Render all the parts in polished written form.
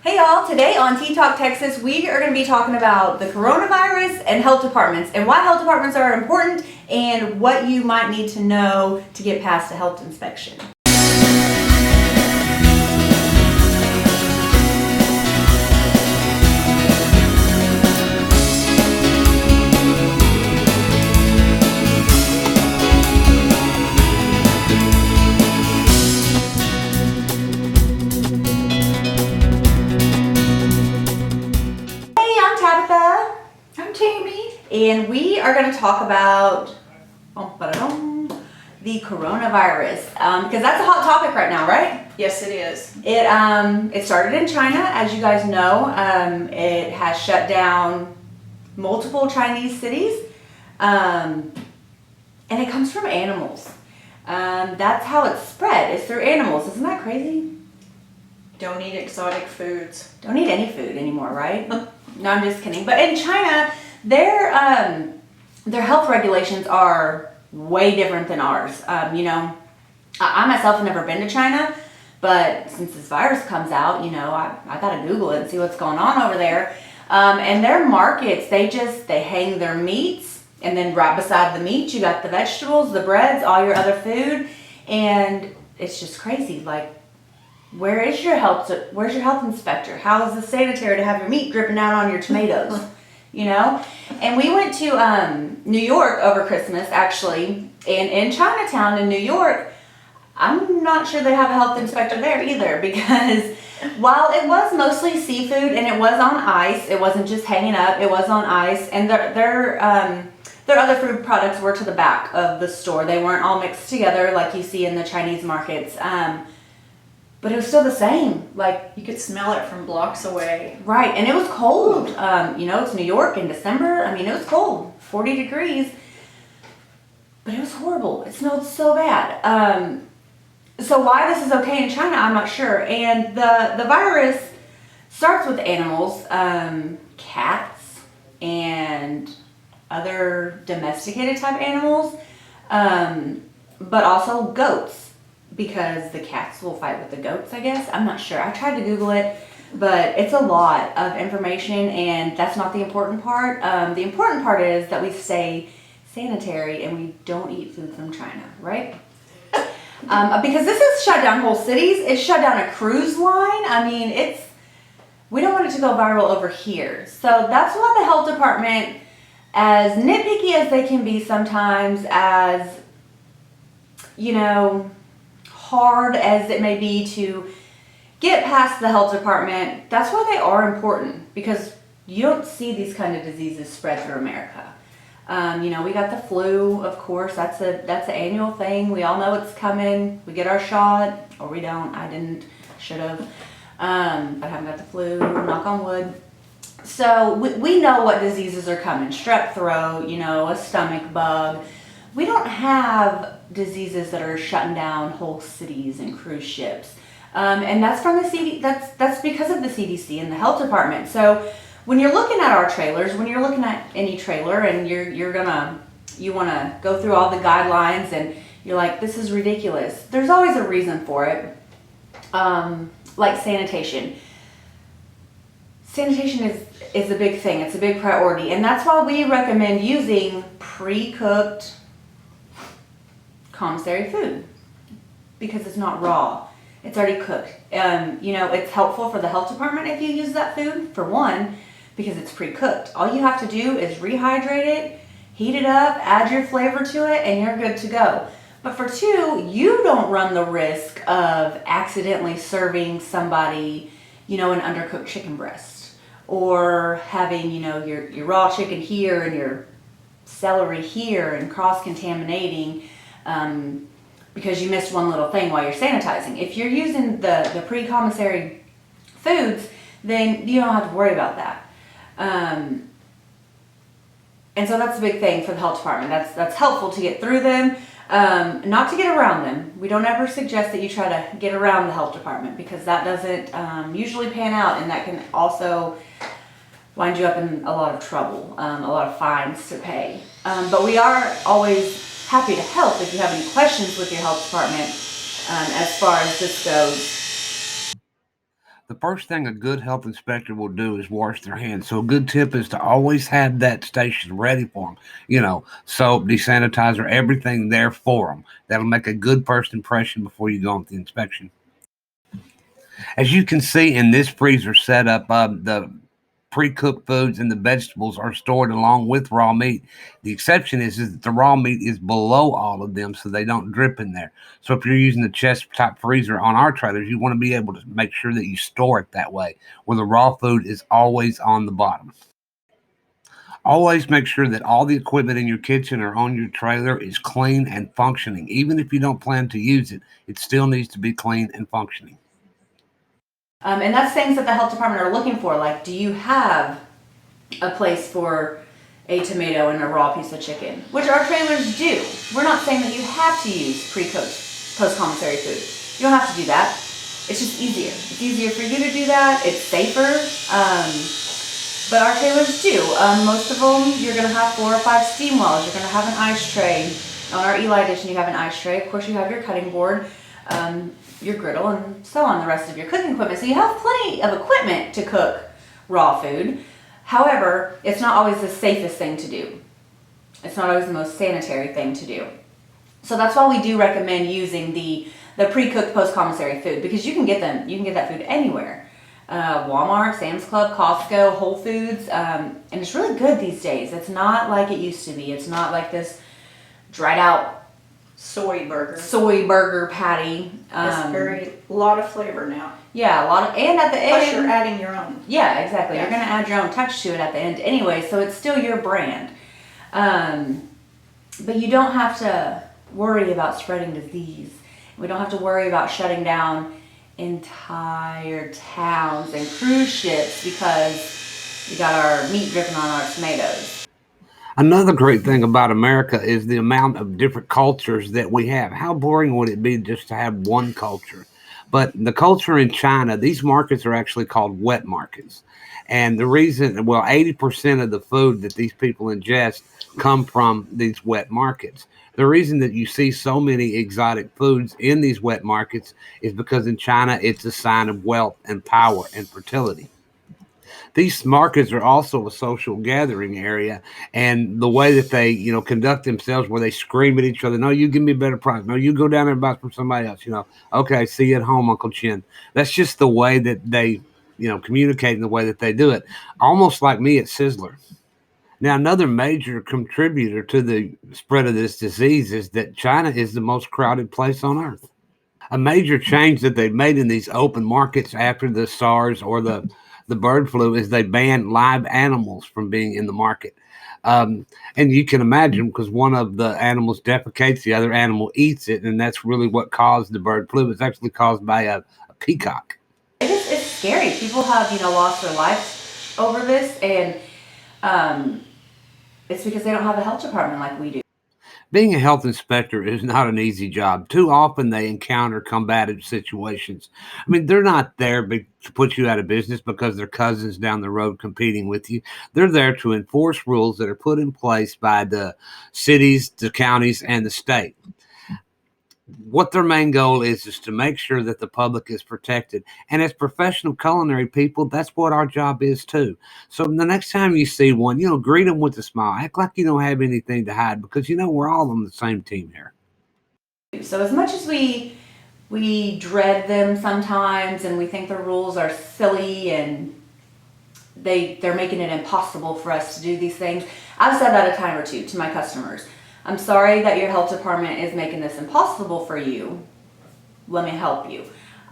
Hey y'all, today on Tea Talk Texas, we are going to be talking about the coronavirus and health departments and why health departments are important and what you might need to know to get past a health inspection. Hey, I'm Tabitha. I'm Tammy. And we are going to talk about the coronavirus because that's a hot topic right now, right? Yes, it is. It started in China, as you guys know. It has shut down multiple Chinese cities, and it comes from animals. That's how it's spread. It's through animals. Isn't that crazy? Don't eat exotic foods. Don't eat any food anymore, right? No, I'm just kidding. But in China, their health regulations are way different than ours. I myself have never been to China, but since this virus comes out, I gotta Google it and see what's going on over there. And their markets, they hang their meats, and then right beside the meat, you got the vegetables, the breads, all your other food, and it's just crazy. Like, where's your health inspector? How is the sanitary to have your meat dripping down on your tomatoes? And we went to New York over Christmas, actually, and in Chinatown in New York, I'm not sure they have a health inspector there either, because while it was mostly seafood and it was on ice, it wasn't just hanging up, it was on ice, and their other food products were to the back of the store. They weren't all mixed together like you see in the Chinese markets. But it was still the same. Like, You could smell it from blocks away. right, and it was cold. It's New York in December. I mean, it was cold, 40 degrees. But it was horrible. It smelled so bad. So why this is okay in China, I'm not sure. And the virus starts with animals, cats and other domesticated type animals, but also goats, because the cats will fight with the goats, I guess. I'm not sure. I tried to Google it, but it's a lot of information, and that's not the important part. The important part is that we stay sanitary and we don't eat food from China, right? Because this has shut down whole cities. It's shut down a cruise line. I mean, we don't want it to go viral over here. So that's why the health department, as nitpicky as they can be sometimes, as, hard as it may be to get past the health department, that's why they are important, because you don't see these kind of diseases spread through America. We got the flu, of course. That's an annual thing. We all know it's coming. We get our shot, or we don't. I didn't. Should have. But I haven't got the flu. Knock on wood. So we know what diseases are coming. Strep throat, a stomach bug. We don't have diseases that are shutting down whole cities and cruise ships. And that's from the that's because of the CDC and the health department. So when you're looking at our trailers, when you're looking at any trailer and you want to go through all the guidelines and you're like, this is ridiculous, there's always a reason for it. Like sanitation. Sanitation is a big thing. It's a big priority. And that's why we recommend using pre-cooked commissary food, because it's not raw. It's already cooked. It's helpful for the health department if you use that food, for one, because it's pre-cooked. All you have to do is rehydrate it, heat it up, add your flavor to it, and you're good to go. But for two, you don't run the risk of accidentally serving somebody, an undercooked chicken breast, or having, your raw chicken here and your celery here and cross-contaminating because you missed one little thing while you're sanitizing. If you're using the pre-commissary foods, then you don't have to worry about that. And so that's a big thing for the health department. That's helpful to get through them, not to get around them. We don't ever suggest that you try to get around the health department, because that doesn't usually pan out, and that can also wind you up in a lot of trouble, a lot of fines to pay. But we are always happy to help if you have any questions with your health department as far as this goes. The first thing a good health inspector will do is wash their hands. So a good tip is to always have that station ready for them. Soap, desanitizer, everything there for them. That'll make a good first impression before you go on with the inspection. As you can see in this freezer setup, the pre-cooked foods and the vegetables are stored along with raw meat. The exception is that the raw meat is below all of them so they don't drip in there. So if you're using the chest type freezer on our trailers, you want to be able to make sure that you store it that way, where the raw food is always on the bottom. Always make sure that all the equipment in your kitchen or on your trailer is clean and functioning. Even if you don't plan to use it, it still needs to be clean and functioning. And that's things that the health department are looking for. Like, do you have a place for a tomato and a raw piece of chicken? Which our trailers do. We're not saying that you have to use pre-cooked post-commissary food. You don't have to do that. It's just easier. It's easier for you to do that. It's safer. But our trailers do. Most of them, you're going to have 4 or 5 steam wells. You're going to have an ice tray. On our Eli Edition, you have an ice tray. Of course, you have your cutting board. Your griddle, and so on, the rest of your cooking equipment. So you have plenty of equipment to cook raw food. However, it's not always the safest thing to do. It's not always the most sanitary thing to do. So that's why we do recommend using the pre-cooked post-commissary food, because you can get that food anywhere. Walmart, Sam's Club, Costco, Whole Foods, and it's really good these days. It's not like it used to be. It's not like this dried out soy burger patty. It's a lot of flavor now. Yeah, a lot of, and at the Plus end you're adding your own. Yeah, exactly. Yeah. You're going to add your own touch to it at the end anyway, so it's still your brand. But you don't have to worry about spreading disease. We don't have to worry about shutting down entire towns and cruise ships because we got our meat dripping on our tomatoes. Another great thing about America is the amount of different cultures that we have. How boring would it be just to have one culture? But the culture in China, these markets are actually called wet markets. And the reason, 80% of the food that these people ingest come from these wet markets. The reason that you see so many exotic foods in these wet markets is because in China, it's a sign of wealth and power and fertility. These markets are also a social gathering area, and the way that they, conduct themselves, where they scream at each other, "No, you give me a better price. No, you go down there and buy from somebody else." Okay, see you at home, Uncle Chin. That's just the way that they, communicate in the way that they do it. Almost like me at Sizzler. Now, another major contributor to the spread of this disease is that China is the most crowded place on earth. A major change that they've made in these open markets after the SARS or the bird flu is they banned live animals from being in the market. And you can imagine, because one of the animals defecates, the other animal eats it, and that's really what caused the bird flu. It's actually caused by a peacock. It's scary. People have, lost their lives over this, and it's because they don't have a health department like we do. Being a health inspector is not an easy job. Too often they encounter combative situations. I mean, they're not there to put you out of business because they're cousins down the road competing with you. They're there to enforce rules that are put in place by the cities, the counties, and the state. What their main goal is to make sure that the public is protected. And as professional culinary people, that's what our job is too. So the next time you see one, greet them with a smile. Act like you don't have anything to hide, because we're all on the same team here. So as much as we dread them sometimes, and we think the rules are silly and they're making it impossible for us to do these things, I've said that a time or two to my customers. I'm sorry that your health department is making this impossible for you. Let me help you.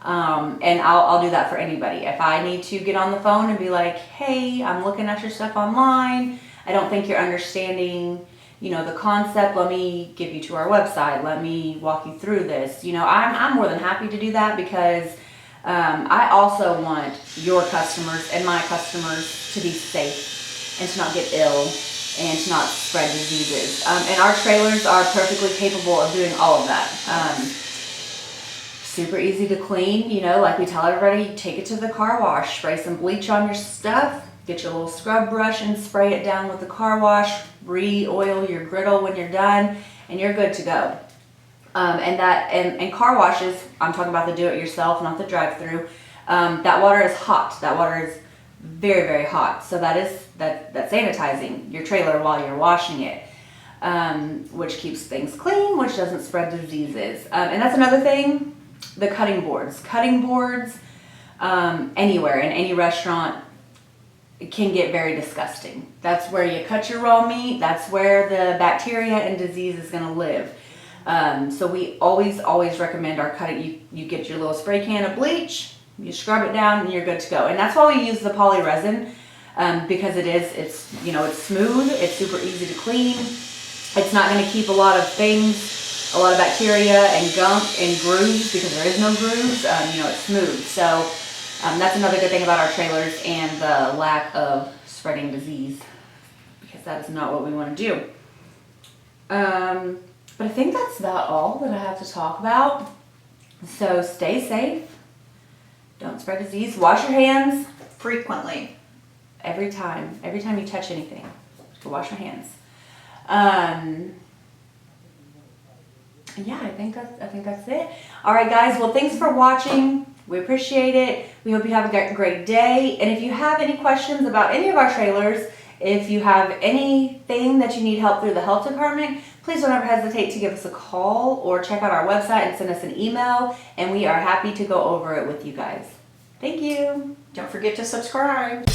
And I'll do that for anybody. If I need to get on the phone and be like, "Hey, I'm looking at your stuff online. I don't think you're understanding, the concept. Let me give you to our website. Let me walk you through this." I'm more than happy to do that, because I also want your customers and my customers to be safe and to not get ill and to not spread diseases. And our trailers are perfectly capable of doing all of that. Super easy to clean, like we tell everybody, take it to the car wash, spray some bleach on your stuff, get your little scrub brush and spray it down with the car wash, re-oil your griddle when you're done, and you're good to go. And car washes, I'm talking about the do-it-yourself, not the drive-through. That water is hot. That water is very, very hot. So that's sanitizing your trailer while you're washing it, which keeps things clean, which doesn't spread diseases. And that's another thing, the cutting boards. Cutting boards anywhere, in any restaurant, it can get very disgusting. That's where you cut your raw meat. That's where the bacteria and disease is going to live. So we always recommend our cutting. You get your little spray can of bleach, you scrub it down, and you're good to go. And that's why we use the poly resin, because it's smooth, it's super easy to clean. It's not going to keep a lot of things, a lot of bacteria and gunk and grooves, because there is no grooves. It's smooth. So that's another good thing about our trailers, and the lack of spreading disease, because that is not what we want to do. But I think that's about all that I have to talk about. So stay safe. Don't spread disease. Wash your hands Frequently. every time you touch anything. Go wash your hands. Yeah, I think that's it. All right, guys. Well, thanks for watching. We appreciate it. We hope you have a great day. And if you have any questions about any of our trailers, if you have anything that you need help through the health department, please don't ever hesitate to give us a call or check out our website and send us an email, and we are happy to go over it with you guys. Thank you. Don't forget to subscribe.